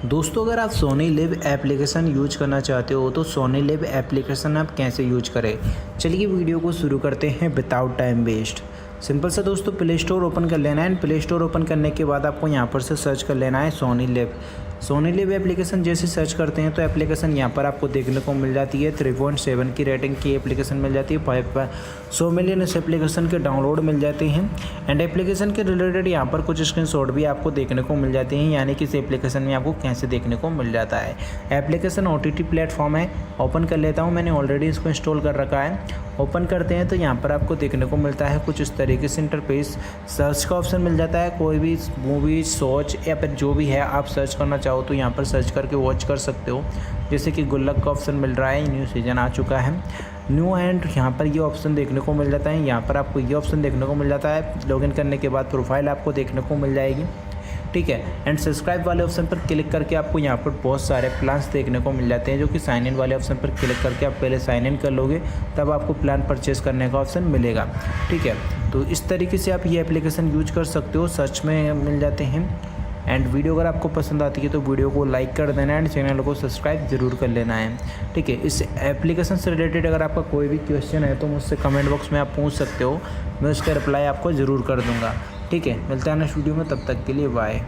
दोस्तों अगर आप सोनी लिव एप्लीकेशन यूज करना चाहते हो तो सोनी लिव एप्लीकेशन आप कैसे यूज करें, चलिए वीडियो को शुरू करते हैं विदाउट टाइम वेस्ट। सिंपल सा दोस्तों प्ले स्टोर ओपन कर लेना है एंड प्ले स्टोर ओपन करने के बाद आपको यहाँ पर से सर्च कर लेना है Sony LIV. Sony LIV application जैसे सर्च करते हैं तो एप्लीकेशन यहाँ पर आपको देखने को मिल जाती है। 3.7 की रेटिंग की एप्लीकेशन मिल जाती है। 500 मिलियन इस एप्लीकेशन के डाउनलोड मिल जाते हैं एंड एप्लीकेशन के रिलेटेड यहाँ पर कुछ स्क्रीनशॉट भी आपको देखने को मिल जाते हैं, यानी कि इस एप्लीकेशन में आपको कैसे देखने को मिल जाता है। एप्लीकेशन OTT प्लेटफॉर्म है। ओपन कर लेता हूँ, मैंने ऑलरेडी इसको इंस्टॉल कर रखा है। ओपन करते हैं तो यहाँ पर आपको देखने को मिलता है कुछ इस तरीके से इंटरफेस। सर्च का ऑप्शन मिल जाता है, कोई भी मूवी सोच या फिर जो भी है आप सर्च करना चाहो तो यहाँ पर सर्च करके वॉच कर सकते हो। जैसे कि गुल्लक का ऑप्शन मिल रहा है, न्यू सीजन आ चुका है न्यू एंड यहाँ पर ये ऑप्शन देखने को मिल जाता है। यहाँ पर आपको ये ऑप्शन देखने को मिल जाता है। लॉगिन करने के बाद प्रोफाइल आपको देखने को मिल जाएगी, ठीक है। एंड सब्सक्राइब वाले ऑप्शन पर क्लिक करके आपको यहाँ पर बहुत सारे प्लान्स देखने को मिल जाते हैं, जो कि साइन इन वाले ऑप्शन पर क्लिक करके आप पहले साइन इन कर लोगे तब आपको प्लान परचेस करने का ऑप्शन मिलेगा, ठीक है। तो इस तरीके से आप ये एप्लीकेशन यूज कर सकते हो, सर्च में मिल जाते हैं। एंड वीडियो अगर आपको पसंद आती है तो वीडियो को लाइक कर देना है एंड चैनल को सब्सक्राइब जरूर कर लेना है, ठीक है। इस एप्लीकेशन से रिलेटेड अगर आपका कोई भी क्वेश्चन है तो मुझसे कमेंट बॉक्स में आप पूछ सकते हो, मैं उसका रिप्लाई आपको ज़रूर कर दूंगा, ठीक है। मिलता है नेक्स्ट वीडियो में, तब तक के लिए बाय।